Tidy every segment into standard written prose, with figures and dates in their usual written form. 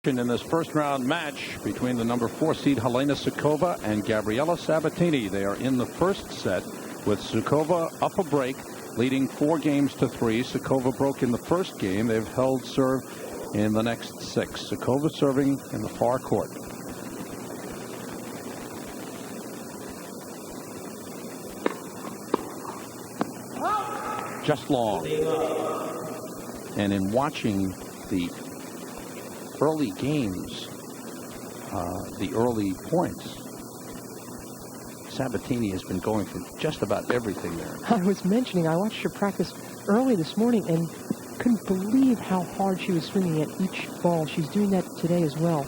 action in this first round match between the number 4 seed Helena Sukova and Gabriela Sabatini. They are in the first set with Sukova up a break, leading 4 games to 3. Sukova broke in the first game. They've held serve in the next 6. Sukova serving in the far court. Just long. And in watching the early games, the early points, Sabatini has been going for just about everything there. I was mentioning, I watched her practice early this morning and couldn't believe how hard she was swinging at each ball. She's doing that today as well.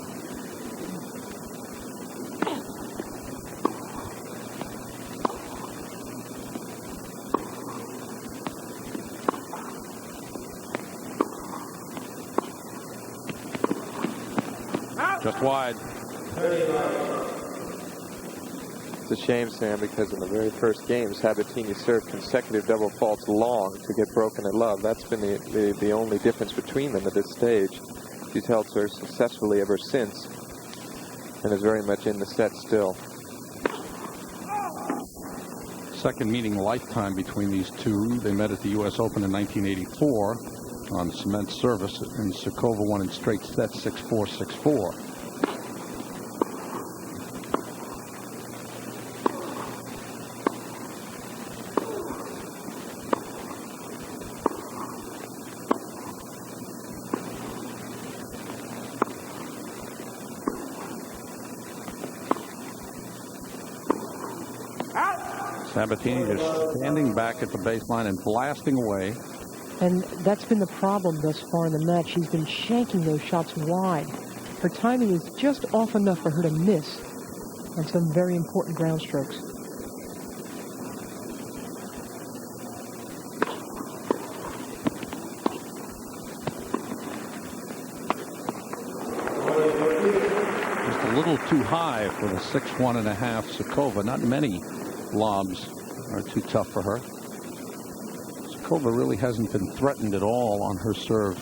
Just wide. It's a shame, Sam, because in the very first game, Sabatini served consecutive double faults long to get broken at love. That's been the only difference between them at this stage. She's held serve successfully ever since and is very much in the set still. Second meeting lifetime between these two. They met at the U.S. Open in 1984 on cement service, and Sukova won in straight sets 6-4, 6-4. Sabatini just standing back at the baseline and blasting away. And that's been the problem thus far in the match. She's been shanking those shots wide. Her timing is just off enough for her to miss on some very important ground strokes. Just a little too high for the 6'1.5" Sukova. Not many lobs are too tough for her. Sukova really hasn't been threatened at all on her serve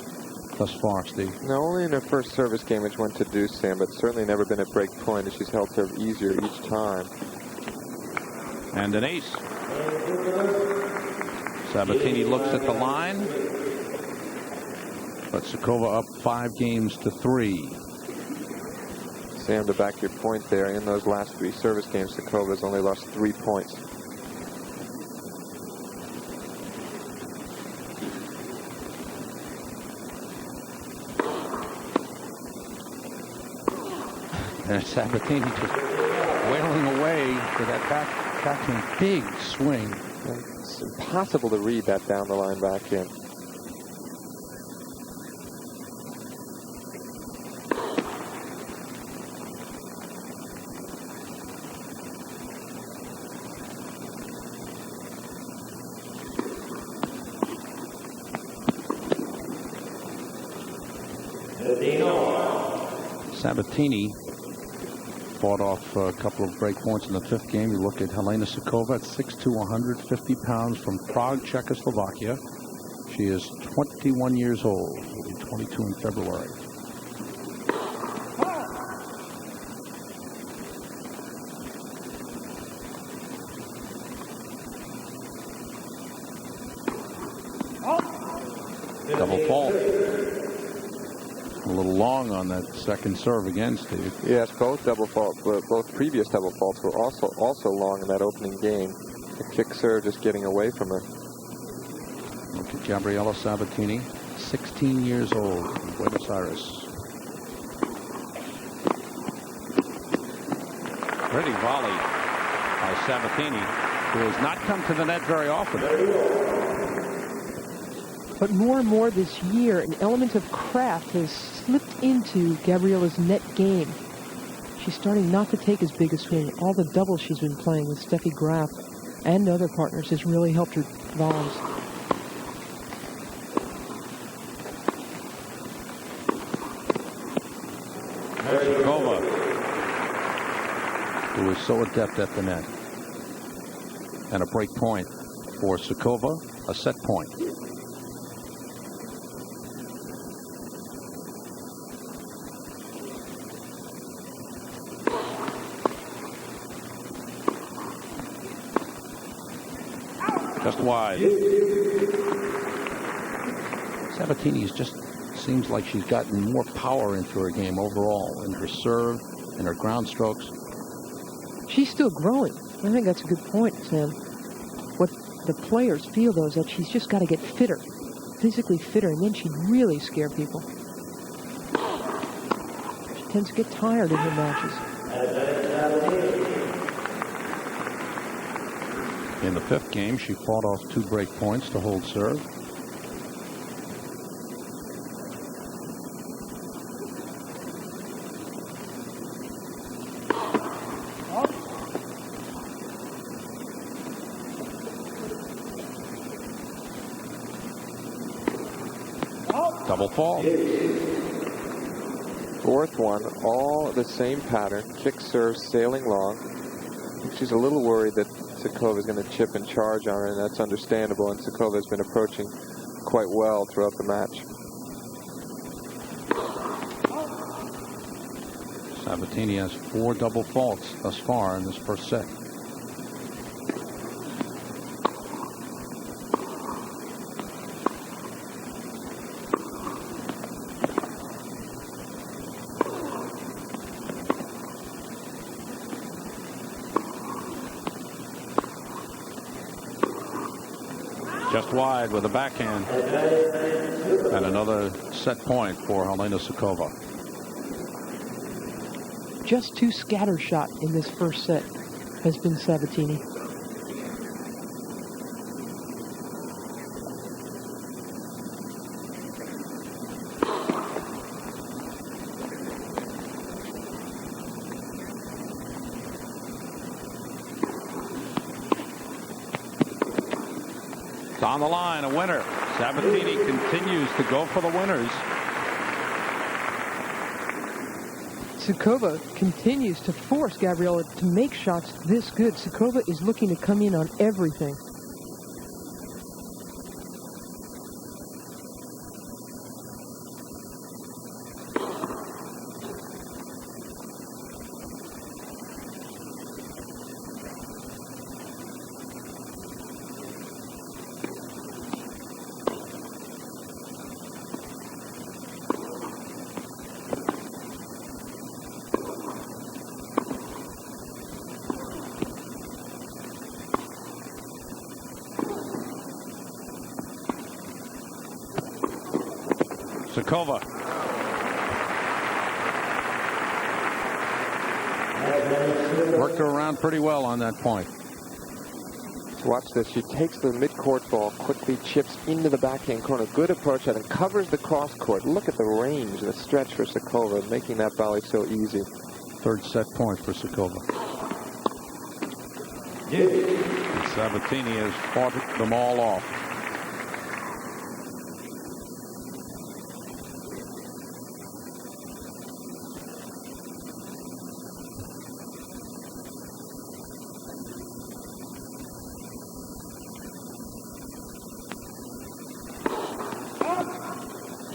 thus far, Steve. No, only in her first service game which went to deuce, Sam, but certainly never been at break point, and she's held serve easier each time. And an ace. Sabatini looks at the line, but Sukova up 5 games to 3. Sam, to back your point there, in those last 3 service games, Sukova has only lost 3 points. And Sabatini just wailing away for that backhand big swing. It's impossible to read that down the line backhand. Sabatini fought off a couple of break points in the 5th game. You look at Helena Sukova at 6'2", 150 pounds from Prague, Czechoslovakia. She is 21 years old. Will be 22 in February. Double fault. A little long on that second serve again, Steve. Yes, both double faults, both previous double faults were also long in that opening game. The kick serve just getting away from her. Look at Gabriela Sabatini, 16 years old in Buenos Aires. Pretty volley by Sabatini, who has not come to the net very often. But more and more this year, an element of craft has slipped into Gabriela's net game. She's starting not to take as big a swing. All the doubles she's been playing with Steffi Graf and other partners has really helped her vols. Sukova, who is so adept at the net. And a break point for Sukova, a set point. Just wide. Sabatini's just seems like she's gotten more power into her game overall, in her serve, in her ground strokes. She's still growing. I think that's a good point, Sam. What the players feel, though, is that she's just got to get fitter, physically fitter, and then she'd really scare people. She tends to get tired in her matches. In the 5th game, she fought off 2 break points to hold serve. Double fault. 4th one, all the same pattern. Kick serve, sailing long. She's a little worried that Sukova is going to chip and charge on her, and that's understandable. And Sukova has been approaching quite well throughout the match. Sabatini has 4 double faults thus far in this first set. Just wide with a backhand. And another set point for Helena Sukova. Just 2 scatter shot in this first set has been Sabatini. It's on the line, a winner. Sabatini continues to go for the winners. Sukova continues to force Gabriela to make shots this good. Sukova is looking to come in on everything. Sukova. Worked her around pretty well on that point. Watch this. She takes the mid-court ball, quickly chips into the backhand corner. Good approach and covers the cross-court. Look at the range, the stretch for Sukova, making that volley so easy. 3rd set point for Sukova. And Sabatini has fought them all off.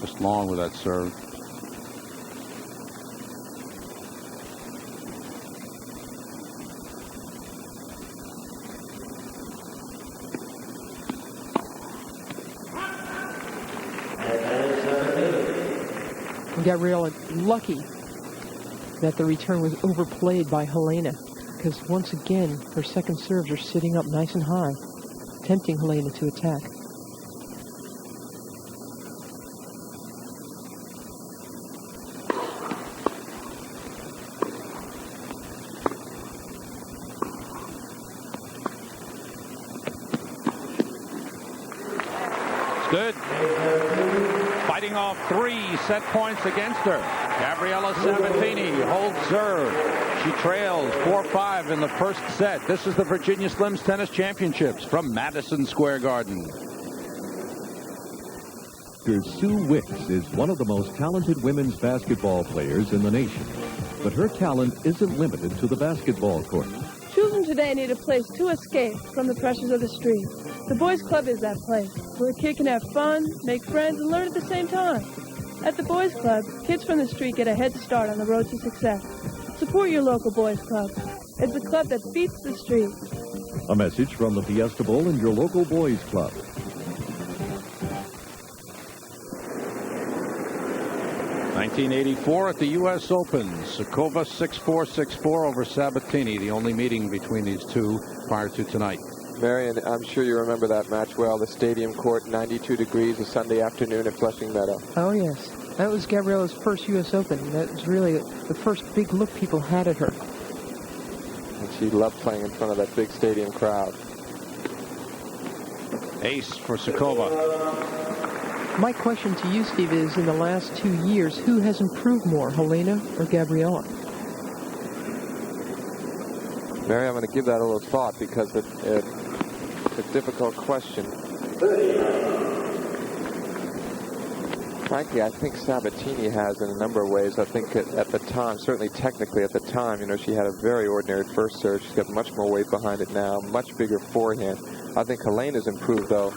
Just long with that serve. Gabriela lucky that the return was overplayed by Helena, because once again her second serves are sitting up nice and high, tempting Helena to attack. Good. Fighting off 3 set points against her. Gabriela Sabatini holds serve. She trails 4-5 in the first set. This is the Virginia Slims Tennis Championships from Madison Square Garden. Sue Wicks is one of the most talented women's basketball players in the nation. But her talent isn't limited to the basketball court. Children today need a place to escape from the pressures of the street. The Boys Club is that place, where a kid can have fun, make friends, and learn at the same time. At the Boys Club, kids from the street get a head start on the road to success. Support your local Boys Club. It's a club that beats the street. A message from the Fiesta Bowl and your local boys club. (1984) at the U.S. Open. Sukova 6-4, 6-4 over Sabatini, the only meeting between these two prior to tonight. Marion, I'm sure you remember that match well. The stadium court, 92 degrees, a Sunday afternoon at Flushing Meadow. Oh, yes. That was Gabriela's first U.S. Open. That was really the first big look people had at her. And she loved playing in front of that big stadium crowd. Ace for Sukova. My question to you, Steve, is in the last 2 years, who has improved more, Helena or Gabriela? Mary, I'm going to give that a little thought because it's a difficult question. Frankly, I think Sabatini has in a number of ways. I think at the time, certainly technically at the time, you know, she had a very ordinary first serve. She's got much more weight behind it now, much bigger forehand. I think Helena's improved, though.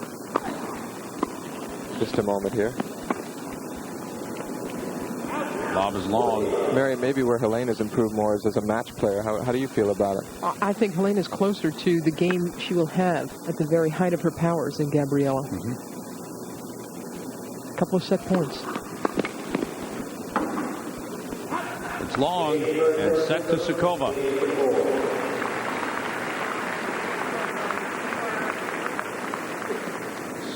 Just a moment here. Lob is long. Mary, maybe where Helena's improved more is as a match player. How do you feel about it? I think Helena's closer to the game she will have at the very height of her powers than Gabriela. A couple of set points. It's long and set to Sukova.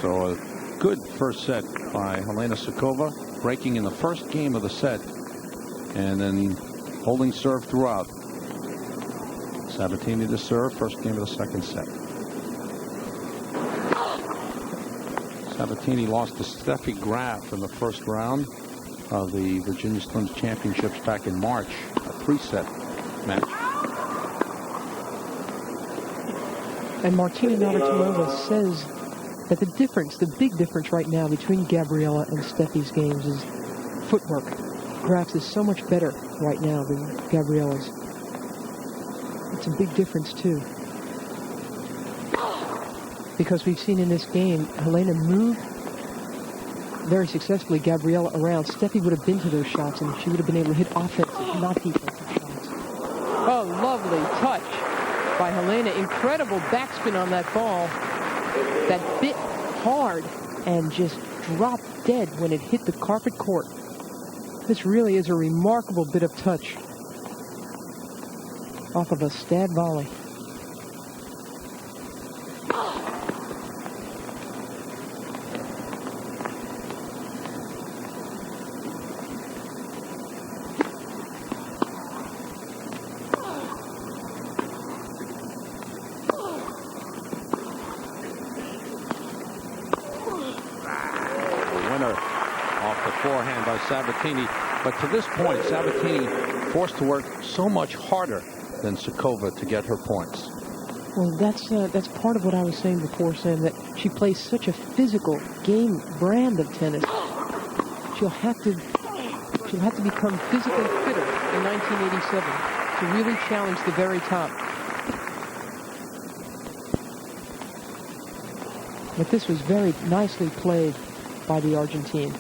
So a good first set by Helena Sukova, breaking in the first game of the set and then holding serve throughout. Sabatini to serve, first game of the second set. Sabatini lost to Steffi Graf in the first round of the Virginia Slims Championships back in March, a 3-set match. And Martina Navratilova says that the difference, the big difference right now between Gabriela and Steffi's games is footwork. Graf's is so much better right now than Gabriela's. It's a big difference, too. Because we've seen in this game, Helena move very successfully Gabriela around. Steffi would have been to those shots, and she would have been able to hit offensive, not defensive shots. Oh, lovely touch by Helena. Incredible backspin on that ball. That bit hard and just dropped dead when it hit the carpet court. This really is a remarkable bit of touch off of a stab volley. Forehand by Sabatini, but to this point, Sabatini forced to work so much harder than Sukova to get her points. Well, that's part of what I was saying before, Sam, that she plays such a physical game brand of tennis. She'll have to become physically fitter in 1987 to really challenge the very top. But this was very nicely played by the Argentine.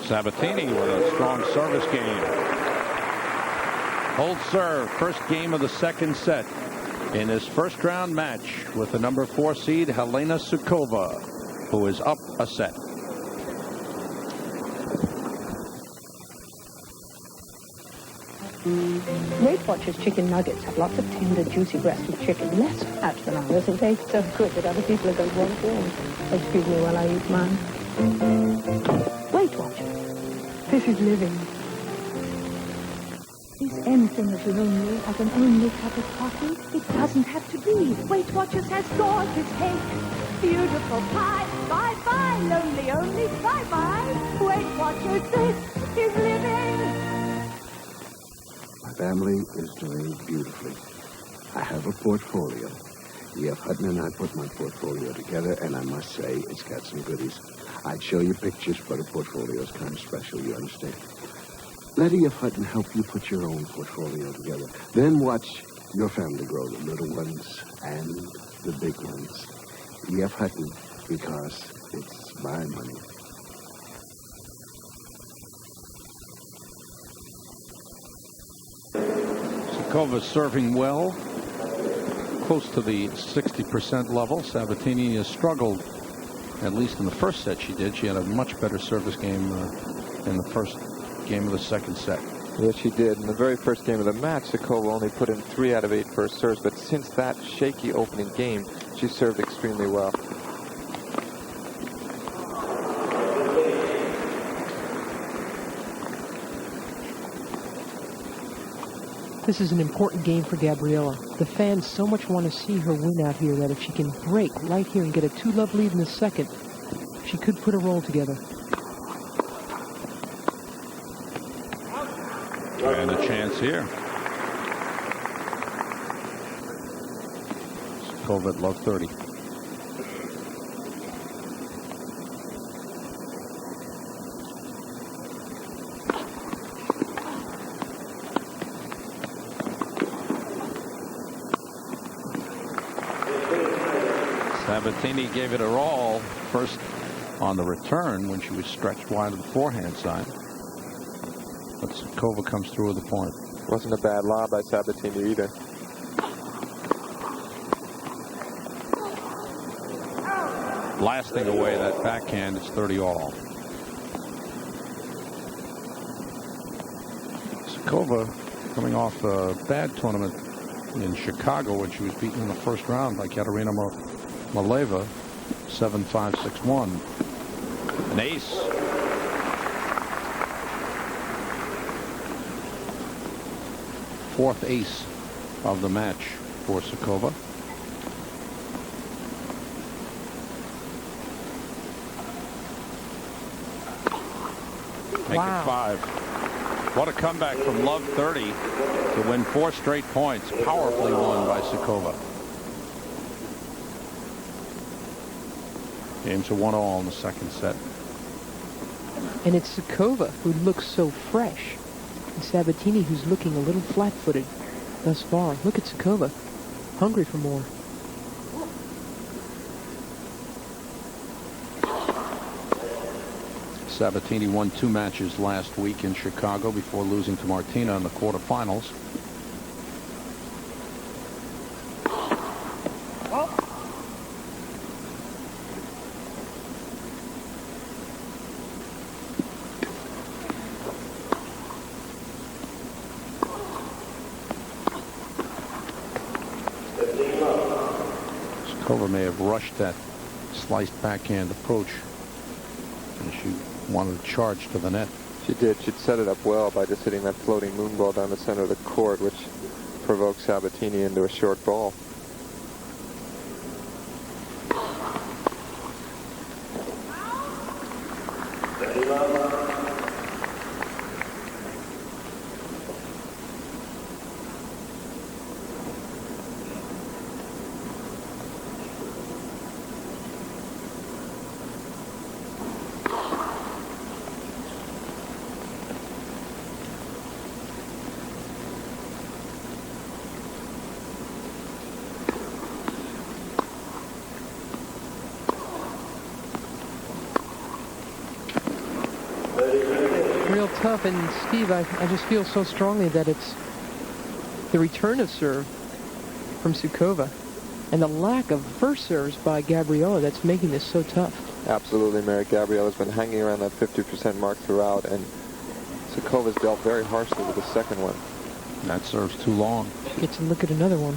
Sabatini with a strong service game. Hold serve, first game of the second set in his first round match with the number 4 seed Helena Sukova, who is up a set. Weight Watchers chicken nuggets have lots of tender, juicy breast of chicken, less fat than ours, and taste so good that other people are going to want yours. Excuse me while I eat mine. Weight Watchers. This is living. Is anything as lonely as an only cup of coffee? It doesn't have to be. Weight Watchers has gorgeous cake, beautiful pie. Bye-bye, lonely only. Bye-bye. Weight Watchers, this is living. My family is doing beautifully. I have a portfolio. E.F. Hutton and I put my portfolio together, and I must say it's got some goodies. I'd show you pictures, but a portfolio is kind of special, you understand? Let E.F. Hutton help you put your own portfolio together. Then watch your family grow, the little ones and the big ones. E.F. Hutton, because it's my money. Sukova serving well, close to the 60% level. Sabatini has struggled, at least in the first set she did. She had a much better service game in the first game of the second set. Yes, she did. In the very first game of the match, Sukova only put in 3 out of 8 first serves, but since that shaky opening game, she served extremely well. This is an important game for Gabriela. The fans so much want to see her win out here that if she can break right here and get a 2-love lead in the second, she could put a roll together. And a chance here. Sukova at love 30. Sabatini gave it her all first on the return when she was stretched wide of the forehand side. But Sukova comes through with a point. Wasn't a bad lob by Sabatini either. Blasting away that backhand. It's 30 all. Sukova coming off a bad tournament in Chicago when she was beaten in the first round by Katerina Maleva, 7-5, 6-1. An ace. Fourth ace of the match for Sukova. Make it 5. What a comeback from love 30 to win 4 straight points. Powerfully won by Sukova. Games are 1-all in the second set. And it's Sukova who looks so fresh. And Sabatini who's looking a little flat-footed thus far. Look at Sukova. Hungry for more. Sabatini won 2 matches last week in Chicago before losing to Martina in the quarterfinals. Sukova may have rushed that sliced backhand approach, and she wanted to charge to the net. She did. She'd set it up well by just hitting that floating moon ball down the center of the court, which provoked Sabatini into a short ball. Real tough, and Steve, I just feel so strongly that it's the return of serve from Sukova and the lack of first serves by Gabriela that's making this so tough. Absolutely, Mary. Gabriela's been hanging around that 50% mark throughout, and Sukova's dealt very harshly with the second one. That serves too long. She gets to look at another one.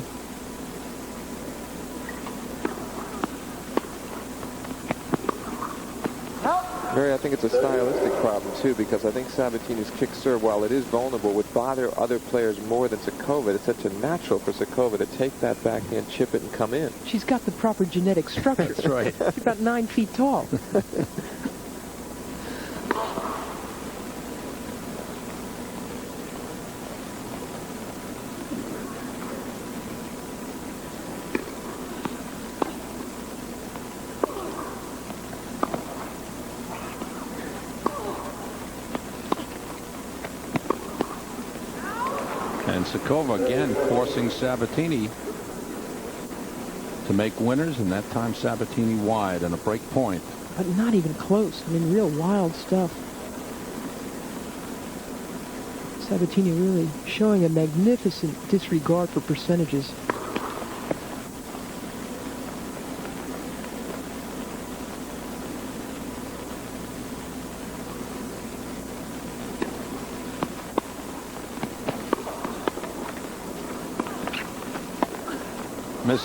Mary, I think it's a stylistic problem, too, because I think Sabatini's kick serve, while it is vulnerable, would bother other players more than Sukova. It's such a natural for Sukova to take that backhand, chip it, and come in. She's got the proper genetic structure. That's right. She's about 9 feet tall. And Sukova again forcing Sabatini to make winners, and that time Sabatini wide and a break point. But not even close. I mean, real wild stuff. Sabatini really showing a magnificent disregard for percentages.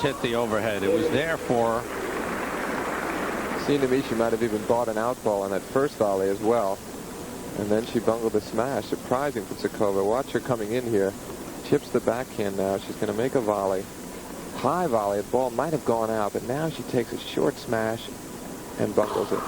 Hit the overhead. It was there for her. Seemed to me she might have even bought an out ball on that first volley as well. And then she bungled a smash. Surprising for Sukova. Watch her coming in here. Chips the backhand now. She's going to make a volley. High volley. The ball might have gone out, but now she takes a short smash and bungles it.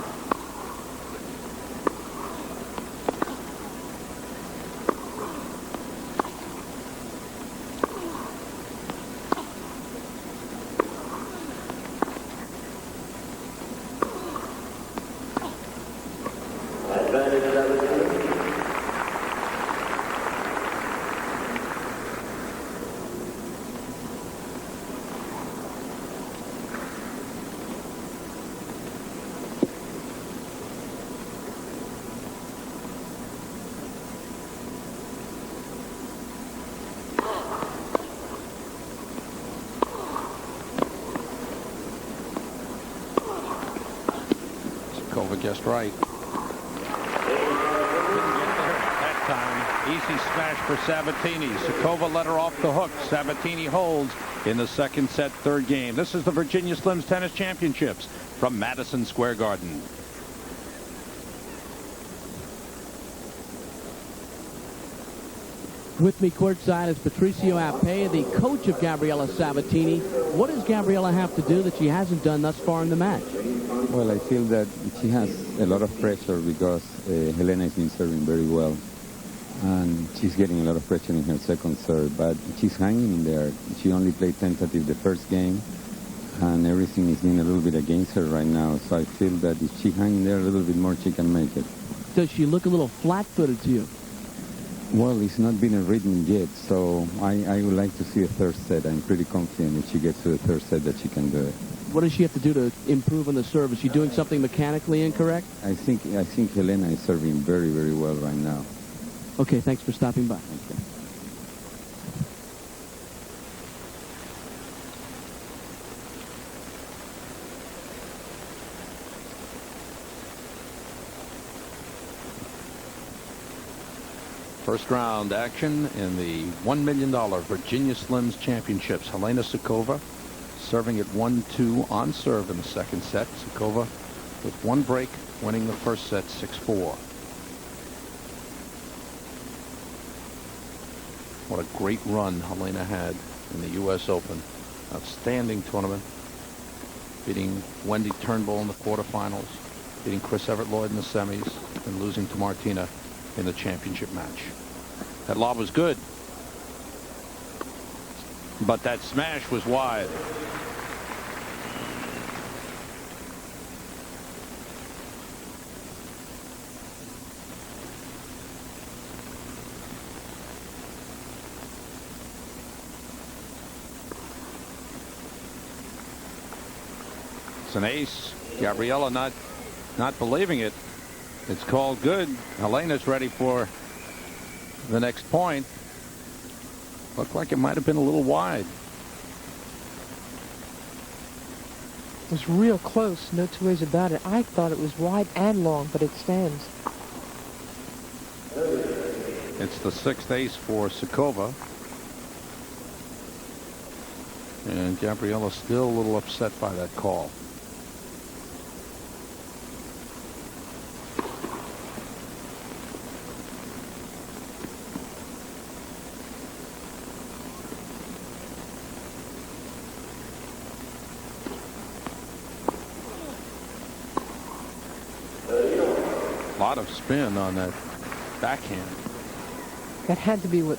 Just right. Didn't get there that time. Easy smash for Sabatini. Sukova let her off the hook. Sabatini holds in the second set, third game. This is the Virginia Slims Tennis Championships from Madison Square Garden. With me courtside is Patricio Apea, the coach of Gabriela Sabatini. What does Gabriela have to do that she hasn't done thus far in the match? Well, I feel that she has a lot of pressure because Helena has been serving very well. And she's getting a lot of pressure in her second serve, but she's hanging in there. She only played tentative the first game, and everything is being a little bit against her right now. So I feel that if she hangs in there a little bit more, she can make it. Does she look a little flat-footed to you? Well, it's not been a rhythm yet, so I would like to see a third set. I'm pretty confident if she gets to the third set that she can do it. What does she have to do to improve on the serve? Is she doing something mechanically incorrect? I think Helena is serving very, very well right now. Okay, thanks for stopping by. Okay. First round action in the $1 million Virginia Slims Championships. Helena Sukova serving at 1-2 on serve in the second set. Sukova with one break, winning the first set 6-4. What a great run Helena had in the U.S. Open. Outstanding tournament. Beating Wendy Turnbull in the quarterfinals, beating Chris Everett Lloyd in the semis, and losing to Martina in the championship match. That lob was good, but that smash was wide. It's an ace. Gabriela not believing it. It's called good. Helena's ready for the next point. Looked like it might have been a little wide. It was real close, no two ways about it. I thought it was wide and long, but it stands. It's the sixth ace for Sukova. And Gabriela's still a little upset by that call. A lot of spin on that backhand. That had to be what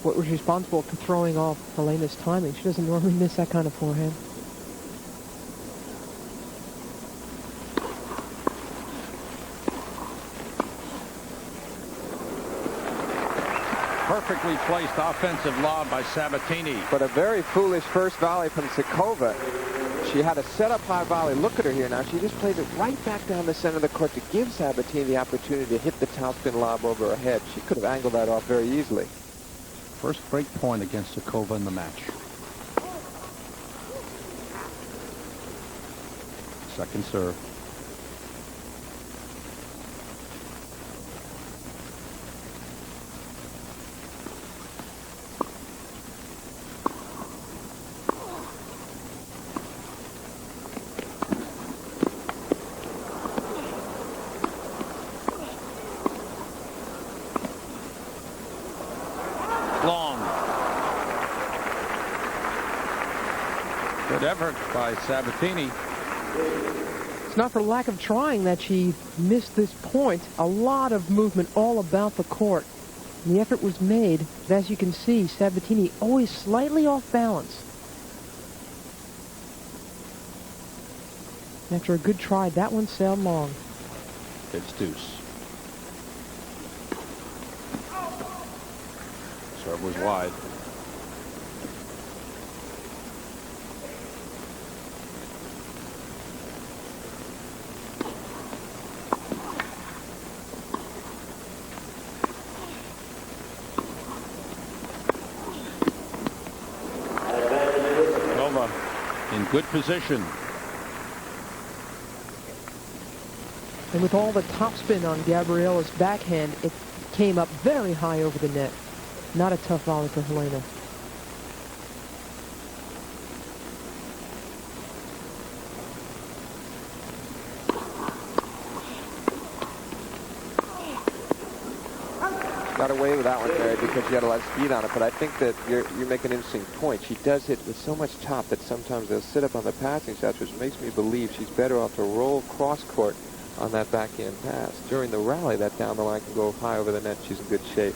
was responsible for throwing off Helena's timing. She doesn't normally miss that kind of forehand. Perfectly placed offensive lob by Sabatini. But a very foolish first volley from Sukova. She had a set-up high volley. Look at her here now. She just played it right back down the center of the court to give Sabatini the opportunity to hit the topspin lob over her head. She could have angled that off very easily. First break point against Sukova in the match. Second serve. Good effort by Sabatini. It's not for lack of trying that she missed this point. A lot of movement all about the court. And the effort was made, but as you can see, Sabatini always slightly off balance. After a good try, that one sailed long. It's deuce. Serve was wide. In good position. And with all the topspin on Gabriela's backhand, it came up very high over the net. Not a tough volley for Helena. Got away with that one, Barry, because she had a lot of speed on it, but I think that you make an interesting point. She does hit with so much top that sometimes they'll sit up on the passing shots, which makes me believe she's better off to roll cross-court on that backhand pass. During the rally, that down the line can go high over the net. She's in good shape.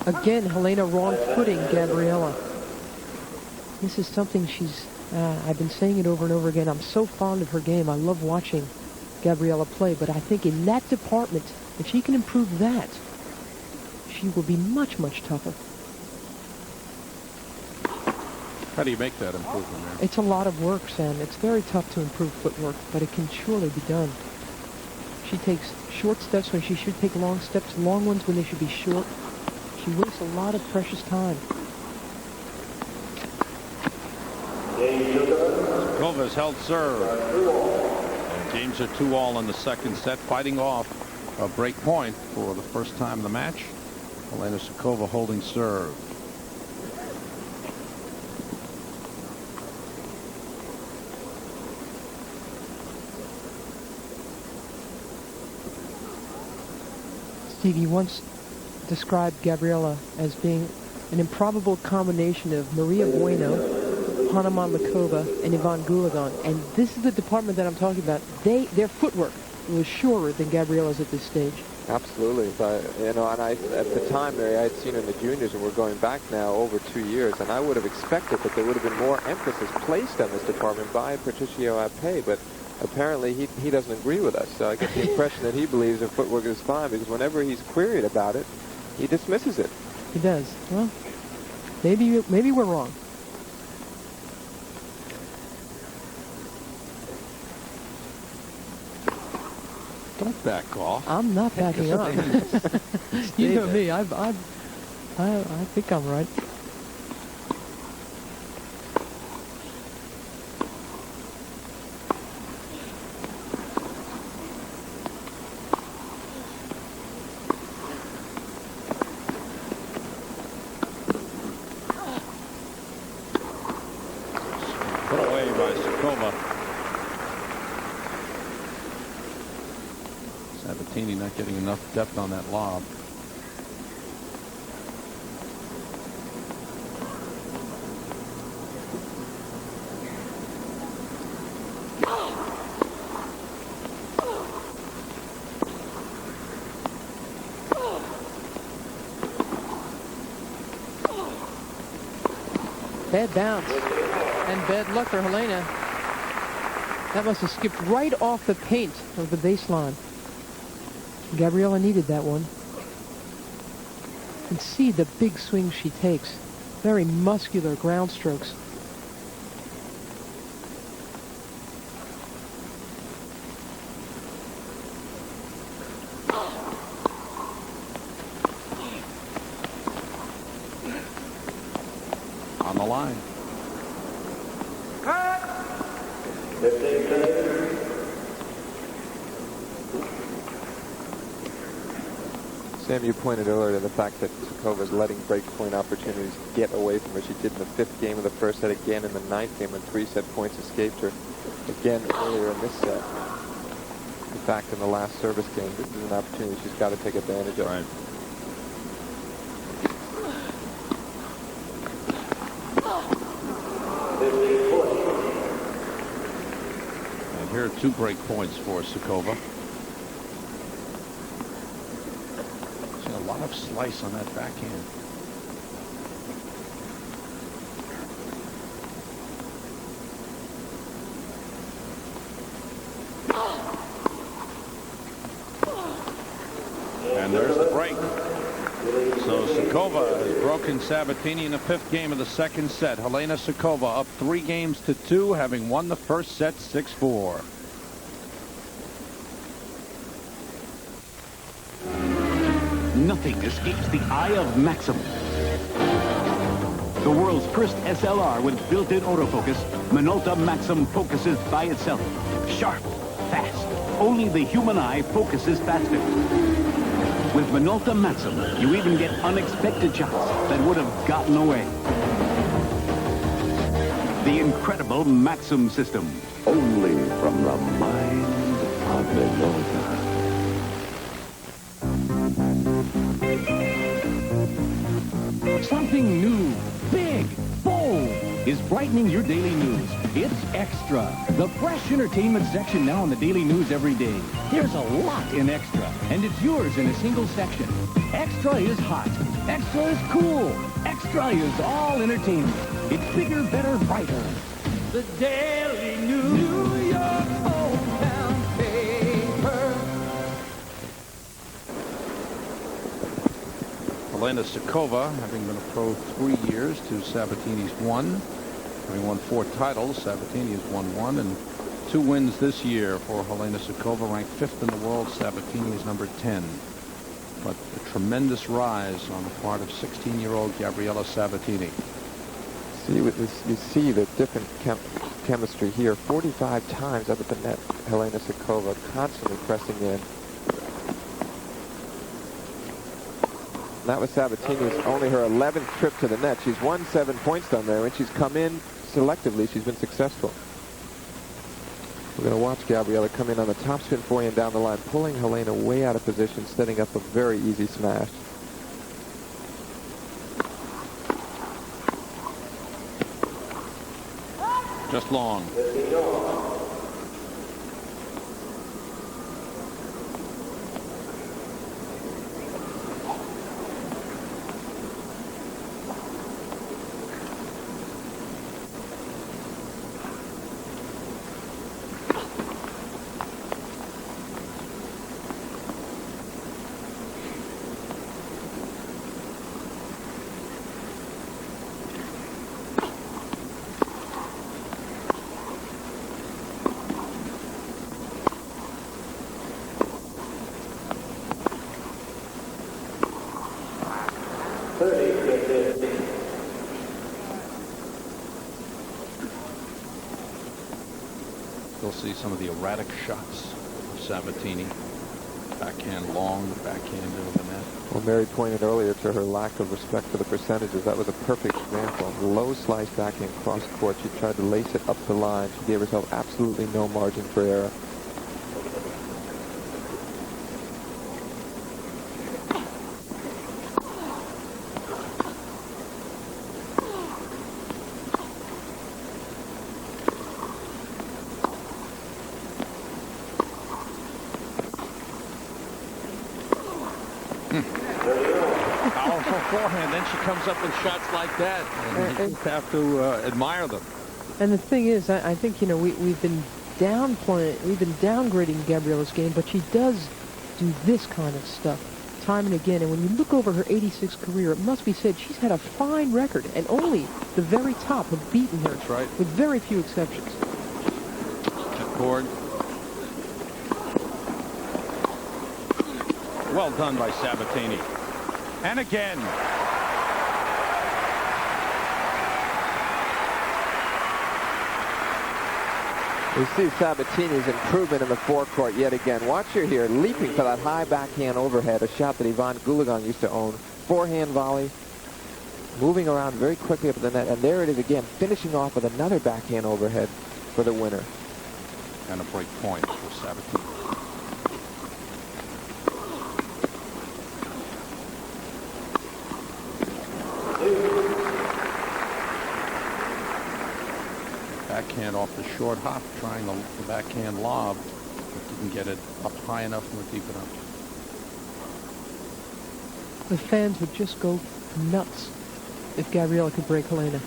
Again, Helena wrong-footing Gabriela. This is something she's... I've been saying it over and over again. I'm so fond of her game. I love watching Gabriela play, but I think in that department, if she can improve that, she will be much, much tougher. How do you make that improvement there? It's a lot of work, Sam. It's very tough to improve footwork, but it can surely be done. She takes short steps when she should take long steps, long ones when they should be short. She wastes a lot of precious time. Sukova's held serve. And games are 2-all in the second set, fighting off a break point for the first time in the match. Helena Sukova holding serve. Steve, you once described Gabriela as being an improbable combination of Maria Bueno, Hana Mandlikova, and Yvonne Goolagong. And this is the department that I'm talking about. Their footwork was surer than Gabriela's at this stage. Absolutely. But, you know, and at the time, Mary, I had seen her in the juniors, and we're going back now over 2 years, and I would have expected that there would have been more emphasis placed on this department by Patricio Ape, but apparently he doesn't agree with us. So I get the impression that he believes her footwork is fine, because whenever he's queried about it, he dismisses it. He does. Well, maybe we're wrong. Don't back off. I'm not backing up. You know me. I think I'm right. Put away by Sukova. Sabatini not getting enough depth on that lob. Bad bounce. And bad luck for Helena. That must have skipped right off the paint of the baseline. Gabriela needed that one. You can see the big swings she takes. Very muscular ground strokes. On the line. Sam, you pointed earlier to the fact that Sukova's letting break-point opportunities get away from her. She did in the 5th game of the first set, again in the 9th game when 3-set points escaped her. Again earlier in this set. In fact, in the last service game, this is an opportunity she's got to take advantage of. Right. And here are 2 break points for Sukova. A lot of slice on that backhand. And there's the break. So Sukova has broken Sabatini in the 5th game of the 2nd set. Helena Sukova up 3 games to 2, having won the first set 6-4. Nothing escapes the eye of Maxim. The world's first SLR with built-in autofocus, Minolta Maxim focuses by itself. Sharp, fast. Only the human eye focuses faster. With Minolta Maxim, you even get unexpected shots that would have gotten away. The incredible Maxim system. Only from the mind of Minolta. Something new, big, bold is brightening your daily news. It's Extra, the fresh entertainment section now in the daily news every day. There's a lot in Extra, and it's yours in a single section. Extra is hot. Extra is cool. Extra is all entertainment. It's bigger, better, brighter. The daily news. New York hometown paper. Helena Sukova, having been a pro 3 years to Sabatini's 1. Having won 4 titles, Sabatini has won 1, and 2 wins this year for Helena Sukova, ranked 5th in the world. Sabatini is number 10. But a tremendous rise on the part of 16-year-old Gabriela Sabatini. See with this, you see the different chemistry here. 45 times up at the net, Helena Sukova constantly pressing in. That was Sabatini's only her 11th trip to the net. She's won 7 points down there. When she's come in selectively, she's been successful. We're going to watch Gabriela come in on the topspin forehand down the line, pulling Helena way out of position, setting up a very easy smash. Just long. You'll see some of the erratic shots of Sabatini. Backhand long, backhand into the net. Well, Mary pointed earlier to her lack of respect for the percentages. That was a perfect example. Low slice backhand cross court. She tried to lace it up the line. She gave herself absolutely no margin for error. Powerful forehand. Then she comes up with shots like that. And you have to admire them. And the thing is, I think, you know, we've been downgrading Gabriela's game, but she does do this kind of stuff time and again. And when you look over her 86 career, it must be said she's had a fine record, and only the very top have beaten her. That's right. With very few exceptions. Cord. Well done by Sabatini. And again. We see Sabatini's improvement in the forecourt yet again. Watch her here, leaping for that high backhand overhead, a shot that Yvonne Goolagong used to own. Forehand volley, moving around very quickly up the net, and there it is again, finishing off with another backhand overhead for the winner. And a break point for Sabatini. Backhand off the short hop, trying the backhand lob, but didn't get it up high enough nor deep enough. The fans would just go nuts if Gabriela could break Helena.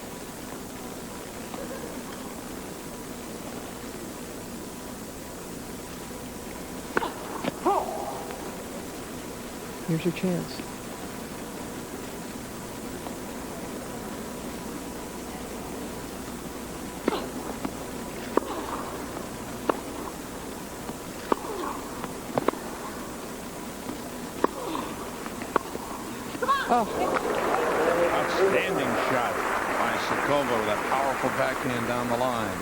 Here's your chance. Oh. Outstanding shot by Sukova with that powerful backhand down the line.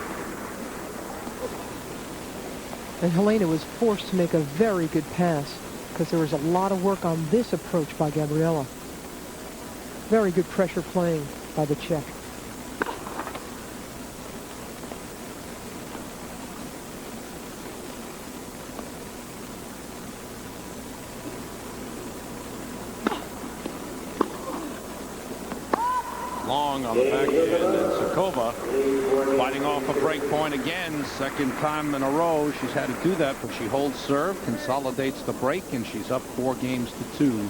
And Helena was forced to make a very good pass because there was a lot of work on this approach by Gabriela. Very good pressure playing by the Czech. Long on the backhand, and Sukova fighting off a break point again. Second time in a row she's had to do that, but she holds serve, consolidates the break, and she's up 4 games to 2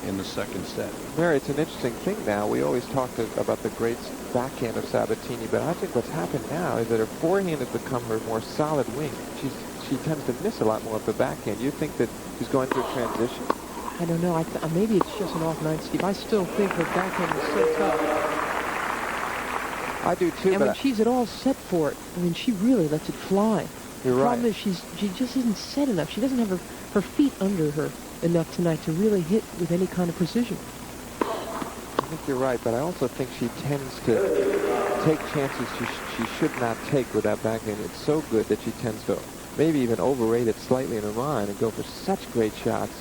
in the second set. Mary, it's an interesting thing now. We always talked about the great backhand of Sabatini, but I think what's happened now is that her forehand has become her more solid wing. She tends to miss a lot more of the backhand. You think that she's going through a transition? I don't know. Maybe it's just an off night, Steve. I still think her backhand is so tough. I do too. And when she's at all set for it, I mean, she really lets it fly. You're the right. problem is she just isn't set enough. She doesn't have her feet under her enough tonight to really hit with any kind of precision. I think you're right, but I also think she tends to take chances she should not take with that backhand. It's so good that she tends to maybe even overrate it slightly in her mind and go for such great shots.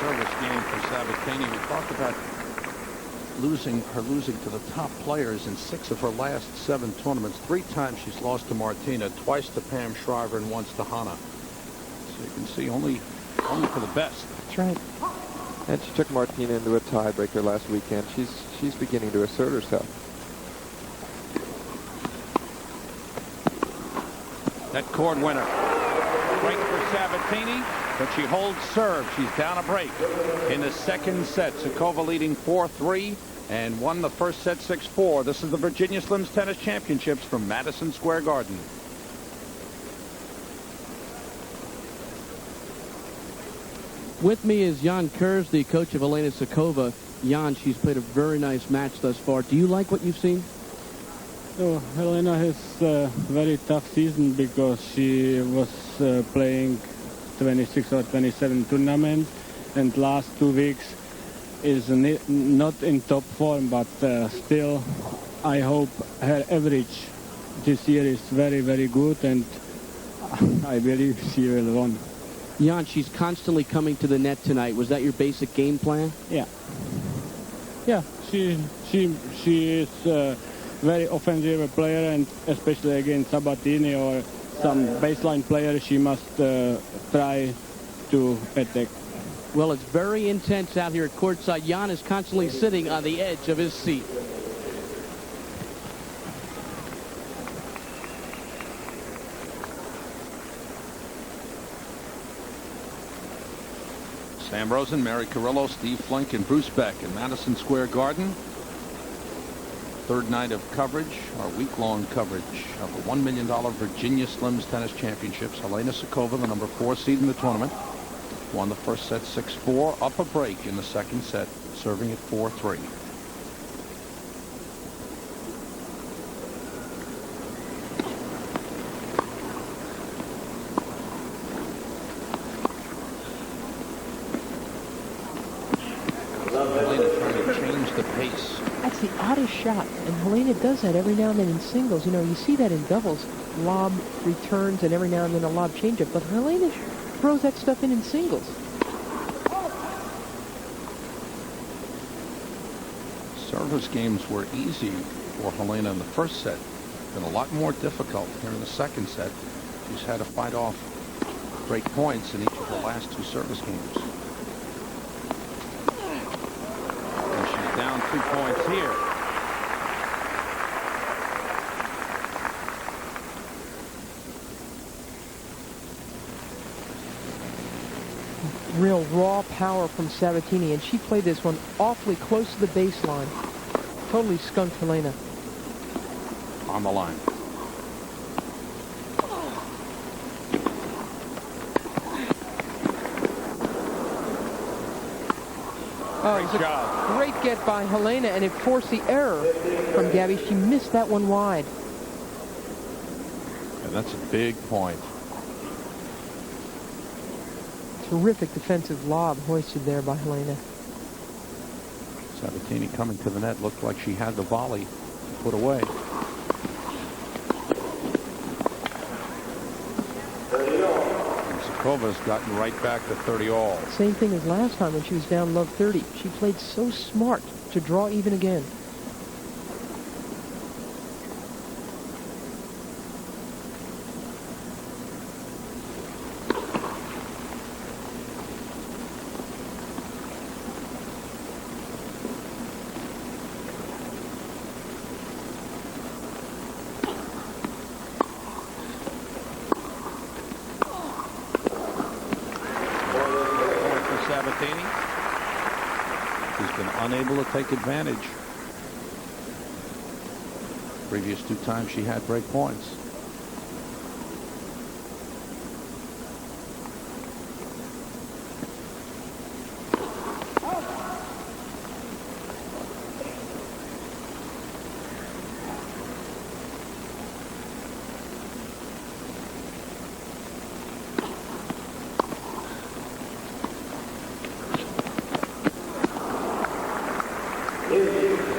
Service game for Sabatini. We talked about losing to the top players in 6 of her last 7 tournaments. 3 times she's lost to Martina, twice to Pam Shriver, and once to Hannah. So you can see only for the best. That's right. And she took Martina into a tiebreaker last weekend. She's beginning to assert herself. That cord winner. Break for Sabatini, but she holds serve. She's down a break in the second set. Sukova leading 4-3 and won the first set 6-4. This is the Virginia Slims Tennis Championships from Madison Square Garden. With me is Jan Kurz, the coach of Helena Sukova. Jan, she's played a very nice match thus far. Do you like what you've seen? Oh, Helena has a very tough season because she was playing 26 or 27 tournaments, and last 2 weeks is not in top form, but still I hope her average this year is very, very good, and I believe she will win. Jan, she's constantly coming to the net tonight. Was that your basic game plan? Yeah. Yeah, she is very offensive player, and especially against Sabatini or some baseline player, she must try to attack. Well, it's very intense out here at courtside. Jan is constantly sitting on the edge of his seat. Sam Rosen, Mary Carrillo, Steve Flink, and Bruce Beck in Madison Square Garden. Third night of coverage, our week-long coverage of the $1 million Virginia Slims Tennis Championships. Helena Sukova, the number 4 seed in the tournament, won the first set 6-4, up a break in the second set, serving at 4-3. Helena trying to change the pace. That's the oddest shot, and Helena does that every now and then in singles. You know, you see that in doubles, lob returns and every now and then a lob changeup, but Helena throws that stuff in singles. Service games were easy for Helena in the first set. Been a lot more difficult here in the second set. She's had to fight off great points in each of the last 2 service games. And she's down 2 points here. Real raw power from Sabatini, and she played this one awfully close to the baseline. Totally skunked Helena. On the line. Oh, it was a great get by Helena, and it forced the error from Gabby. She missed that one wide. And that's a big point. Terrific defensive lob hoisted there by Helena. Sabatini coming to the net, looked like she had the volley put away. And Sukova's gotten right back to 30 all. Same thing as last time when she was down love 30. She played so smart to draw even again. Sabatini, who's been unable to take advantage. Previous 2 times she had break points.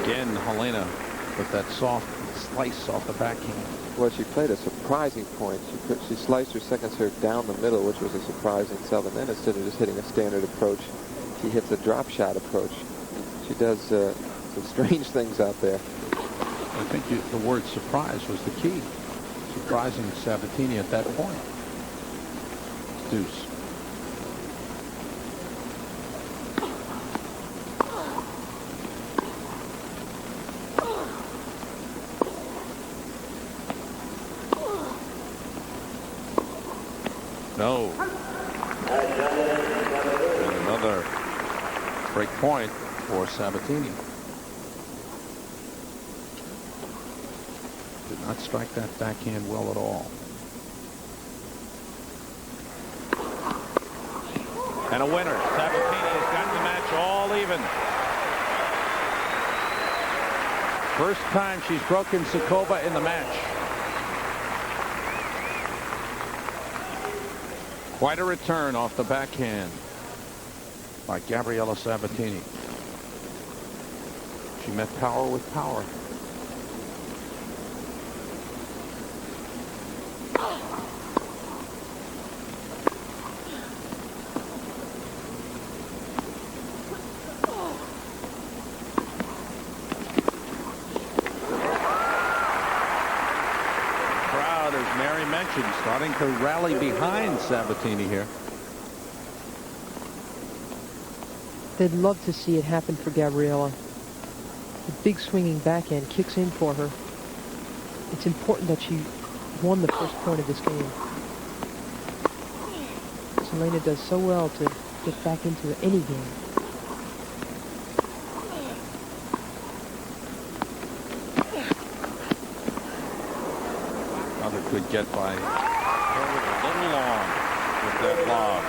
Again, Helena with that soft slice off the backhand. Well, she played a surprising point. She sliced her second serve down the middle, which was a surprising sell. And then instead of just hitting a standard approach, she hits a drop shot approach. She does some strange things out there. I think the word surprise was the key. Surprising Sabatini at that point. Deuce. No. And another break point for Sabatini. Did not strike that backhand well at all. And a winner. Sabatini has gotten the match all even. First time she's broken Sukova in the match. Quite a return off the backhand by Gabriela Sabatini. She met power with power. Starting to rally behind Sabatini here. They'd love to see it happen for Gabriela. The big swinging backhand kicks in for her. It's important that she won the first point of this game. Helena does so well to get back into any game. could get by going a little long with that lob.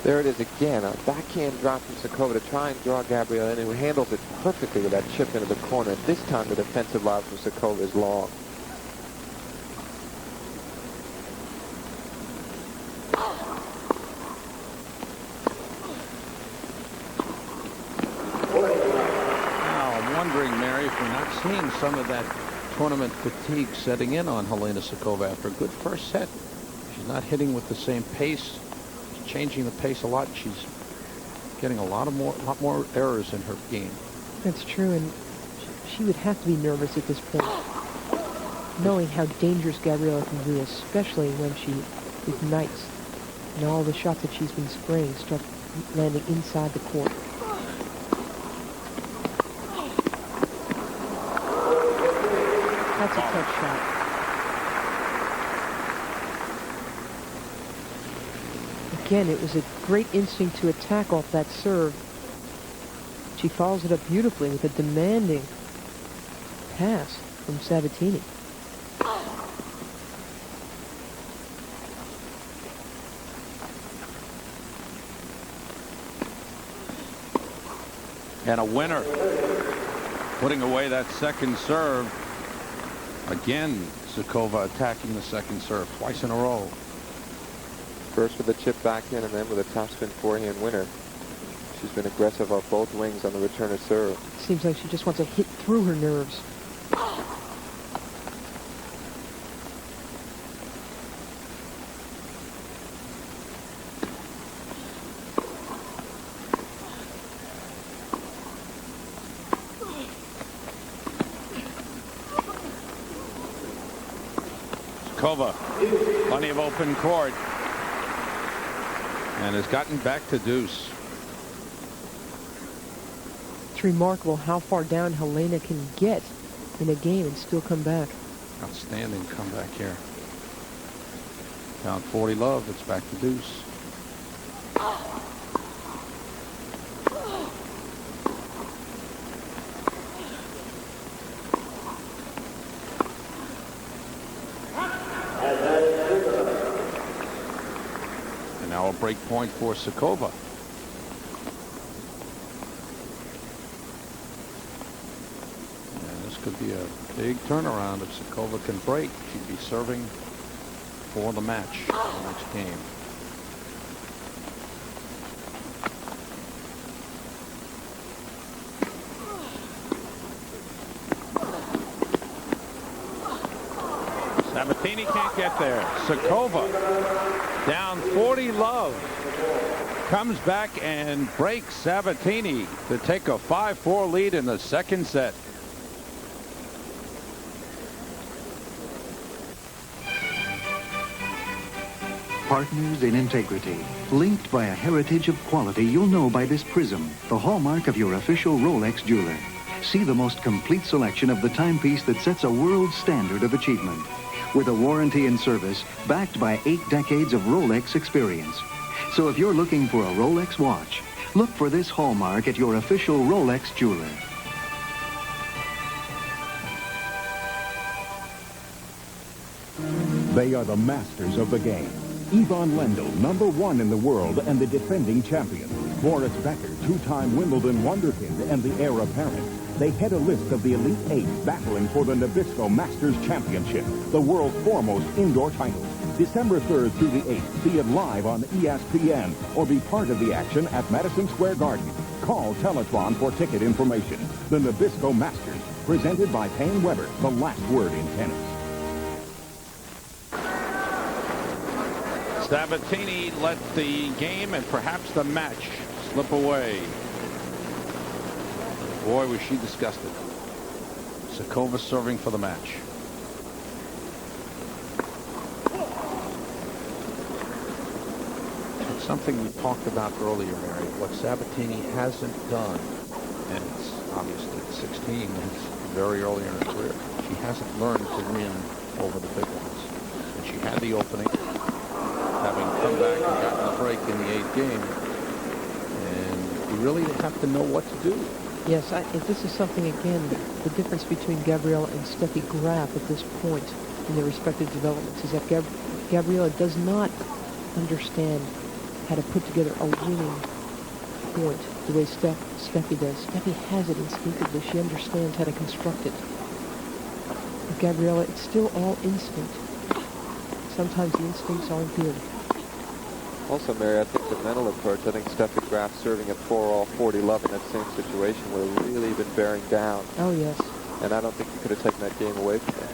There it is again, a backhand drop from Sukova to try and draw Gabriela in, who handles it perfectly with that chip into the corner. This time the defensive lob from Sukova is long. Now, I'm wondering, Mary, if we're not seeing some of that tournament fatigue setting in on Helena Sukova after a good first set. She's not hitting with the same pace. Changing the pace a lot. She's getting a lot more errors in her game. That's true, and she would have to be nervous at this point, knowing how dangerous Gabriela can be, especially when she ignites, and all the shots that she's been spraying start landing inside the court. That's a tough shot. Again, it was a great instinct to attack off that serve. She follows it up beautifully with a demanding pass from Sabatini. And a winner, putting away that second serve. Again, Sukova attacking the second serve twice in a row. First with a chip backhand and then with a topspin forehand winner. She's been aggressive off both wings on the return of serve. Seems like she just wants to hit through her nerves. Sukova, plenty of open court. And has gotten back to deuce. It's remarkable how far down Helena can get in a game and still come back. Outstanding comeback here. Down 40 love. It's back to deuce. Now a break point for Sukova. And this could be a big turnaround if Sukova can break. She'd be serving for the match in the next game. Sabatini can't get there. Sukova down 40 love. Comes back and breaks Sabatini to take a 5-4 lead in the second set. Partners in integrity, linked by a heritage of quality you'll know by this prism, the hallmark of your official Rolex jeweler. See the most complete selection of the timepiece that sets a world standard of achievement. With a warranty and service backed by 8 decades of Rolex experience. So if you're looking for a Rolex watch, look for this hallmark at your official Rolex jeweler. They are the masters of the game. Ivan Lendl, #1 in the world and the defending champion. Boris Becker, 2-time Wimbledon wonderkid and the heir apparent. They head a list of the Elite 8 battling for the Nabisco Masters Championship, the world's foremost indoor title. December 3rd through the 8th. See it live on ESPN or be part of the action at Madison Square Garden. Call Teletron for ticket information. The Nabisco Masters, presented by Payne Weber, the last word in tennis. Sabatini let the game and perhaps the match slip away. Boy, was she disgusted. Sukova serving for the match. It's something we talked about earlier, Mary. What Sabatini hasn't done, and it's obviously at 16, it's very early in her career. She hasn't learned to win over the big ones. And she had the opening, having come back and gotten a break in the 8th game. And you really have to know what to do. Yes, this is something, again, the difference between Gabriela and Steffi Graf at this point in their respective developments is that Gabriela does not understand how to put together a winning point the way Steffi does. Steffi has it instinctively. She understands how to construct it. With Gabriela, it's still all instinct. Sometimes the instincts aren't good. Also, Mary, I think the mental approach, I think Steffi Graf serving at 4-all 40 love in that same situation would have really been bearing down. Oh, yes. And I don't think you could have taken that game away from her.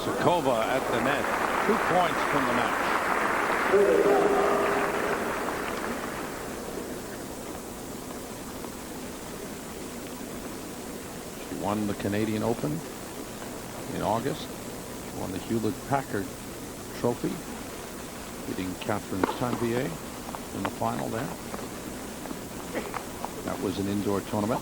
Sukova at the net. 2 points from the match. She won the Canadian Open in August. She won the Hewlett-Packard Trophy, beating Catherine Tanvier in the final there. That was an indoor tournament.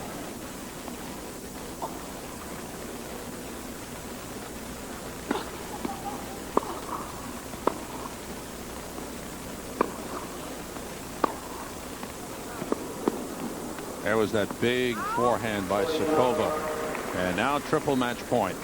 There was that big forehand by Sukova. And now triple match point.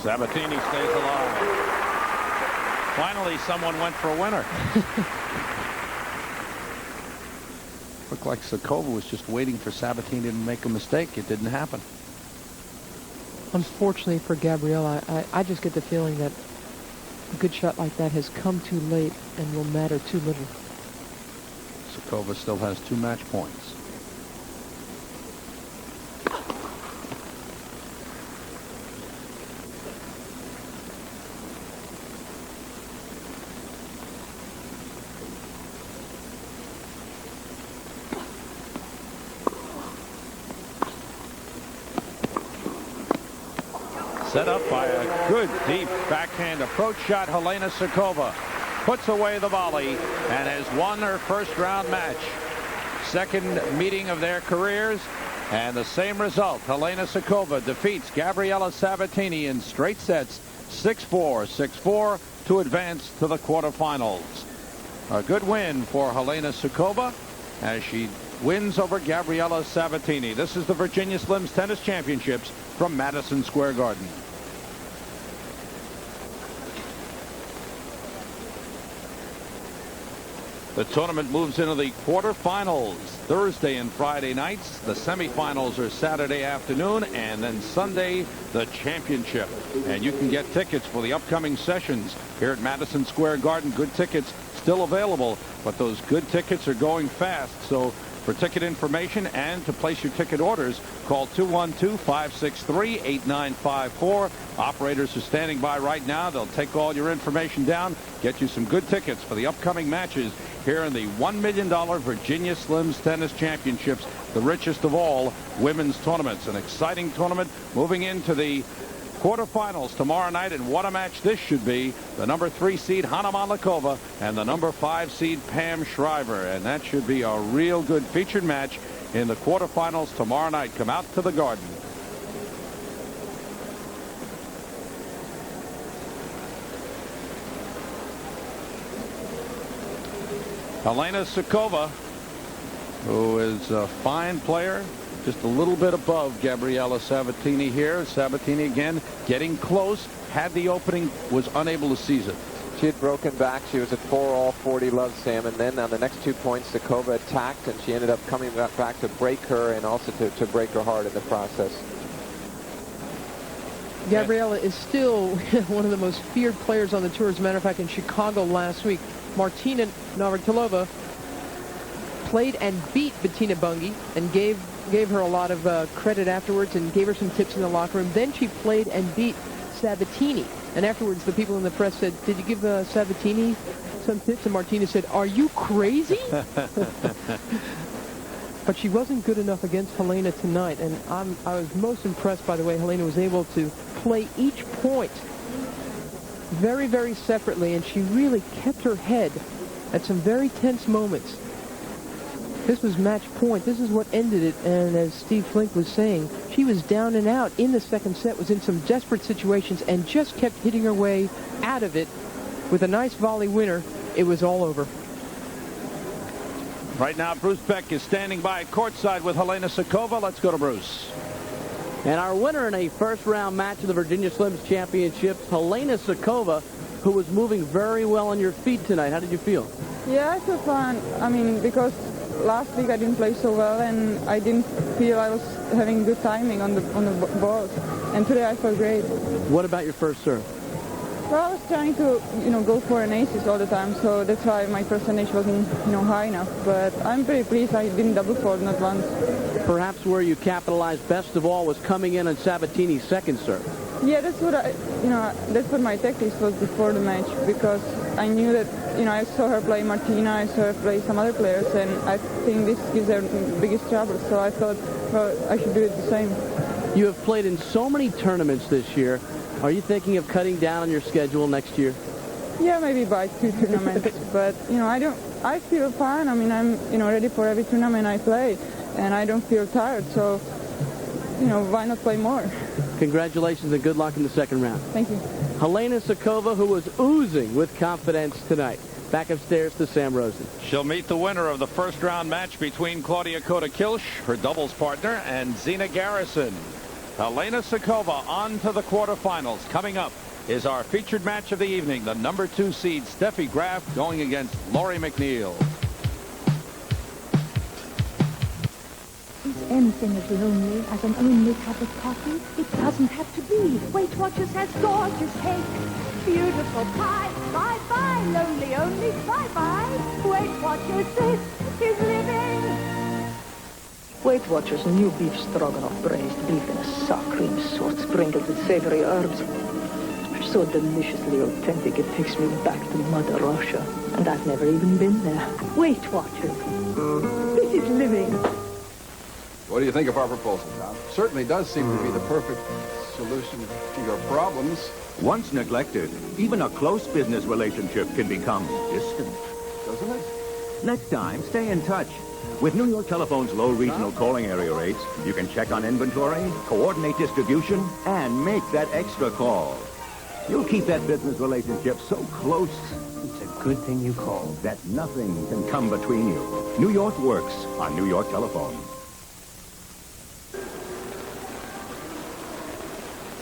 Sabatini stays alive. Finally, someone went for a winner. Looked like Sukova was just waiting for Sabatini to make a mistake. It didn't happen. Unfortunately for Gabriela, I just get the feeling that a good shot like that has come too late and will matter too little. Sukova still has 2 match points. Set up by a good deep backhand approach shot. Helena Sukova puts away the volley and has won her first round match. Second meeting of their careers, and the same result. Helena Sukova defeats Gabriela Sabatini in straight sets, 6-4, 6-4, to advance to the quarterfinals. A good win for Helena Sukova as she wins over Gabriela Sabatini. This is the Virginia Slims Tennis Championships from Madison Square Garden. The tournament moves into the quarterfinals Thursday and Friday nights. The semifinals are Saturday afternoon, and then Sunday, the championship. And you can get tickets for the upcoming sessions here at Madison Square Garden. Good tickets still available, but those good tickets are going fast. So for ticket information and to place your ticket orders, call 212-563-8954. Operators are standing by right now. They'll take all your information down, get you some good tickets for the upcoming matches here in the $1 million Virginia Slims Tennis Championships, the richest of all women's tournaments. An exciting tournament moving into the quarterfinals tomorrow night, and what a match this should be. The number 3 seed Hana Malakova and the number 5 seed Pam Shriver, and that should be a real good featured match in the quarterfinals tomorrow night. Come out to the Garden. Helena Sukova, who is a fine player, just a little bit above Gabriela Sabatini here. Sabatini again getting close, had the opening, was unable to seize it. She had broken back. She was at 4-all 40 love, Sam, and then on the next 2 points, Sukova attacked, and she ended up coming back to break her and also to break her heart in the process. Gabriela is still one of the most feared players on the tour. As a matter of fact, in Chicago last week, Martina Navratilova played and beat Bettina Bungie and gave her a lot of credit afterwards and gave her some tips in the locker room. Then she played and beat Sabatini. And afterwards, the people in the press said, "Did you give Sabatini some tips?" And Martina said, "Are you crazy?" But she wasn't good enough against Helena tonight. And I was most impressed by the way Helena was able to play each point very, very separately. And she really kept her head at some very tense moments. This was match point. This is what ended it. And as Steve Flink was saying, she was down and out in the second set, was in some desperate situations, and just kept hitting her way out of it. With a nice volley winner, it was all over. Right now, Bruce Beck is standing by courtside with Helena Sukova. Let's go to Bruce. And our winner in a first-round match of the Virginia Slims Championships, Helena Sukova, who was moving very well on your feet tonight. How did you feel? Yeah, I feel fine. I mean, because last week I didn't play so well, and I didn't feel I was having good timing on the balls. And today I felt great. What about your first serve? Well, I was trying to, go for an aces all the time, so that's why my percentage wasn't, high enough. But I'm pretty pleased I didn't double fault not once. Perhaps where you capitalized best of all was coming in on Sabatini's second serve. Yeah, that's what that's what my tactics was before the match, because I knew that, I saw her play Martina, I saw her play some other players, and I think this gives her the biggest trouble. So I thought, well, I should do it the same. You have played in so many tournaments this year. Are you thinking of cutting down on your schedule next year? Yeah, maybe by 2 tournaments. But, I feel fine. I mean, I'm, ready for every tournament I play, and I don't feel tired. So, why not play more? Congratulations and good luck in the second round. Thank you. Helena Sukova, who was oozing with confidence tonight. Back upstairs to Sam Rosen. She'll meet the winner of the first round match between Claudia Kota-Kilsch, her doubles partner, and Zina Garrison. Helena Sukova on to the quarterfinals. Coming up is our featured match of the evening, the number 2 seed Steffi Graf going against Lori McNeil. Is anything as lonely as an only cup of coffee? It doesn't have to be. Weight Watchers has gorgeous cake, beautiful pie. Bye-bye, lonely, only bye-bye. Weight Watchers, this is living. Weight Watchers new beef stroganoff, braised beef in a sour cream sauce sprinkled with savory herbs. It's so deliciously authentic, it takes me back to Mother Russia. And I've never even been there. Weight Watchers. This is living. What do you think of our proposal, Tom? Certainly does seem to be the perfect solution to your problems. Once neglected, even a close business relationship can become distant. Doesn't it? Next time, stay in touch. With New York Telephone's low regional calling area rates, you can check on inventory, coordinate distribution, and make that extra call. You'll keep that business relationship so close, it's a good thing you called, that nothing can come between you. New York works on New York Telephone.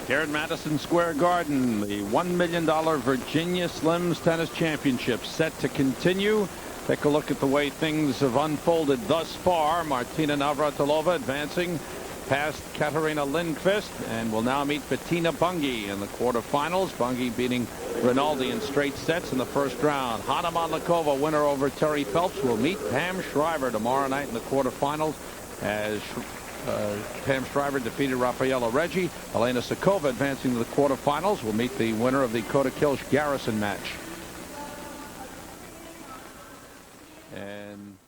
Here at Madison Square Garden, the $1 million Virginia Slims Tennis Championship set to continue. Take a look at the way things have unfolded thus far. Martina Navratilova advancing past Katarina Lindqvist and will now meet Bettina Bungie in the quarterfinals. Bungie beating Rinaldi in straight sets in the first round. Hanna Mandlikova, winner over Terry Phelps, will meet Pam Shriver tomorrow night in the quarterfinals as Pam Shriver defeated Rafaela Reggi. Helena Sukova advancing to the quarterfinals will meet the winner of the Kota-Kilsch Garrison match. And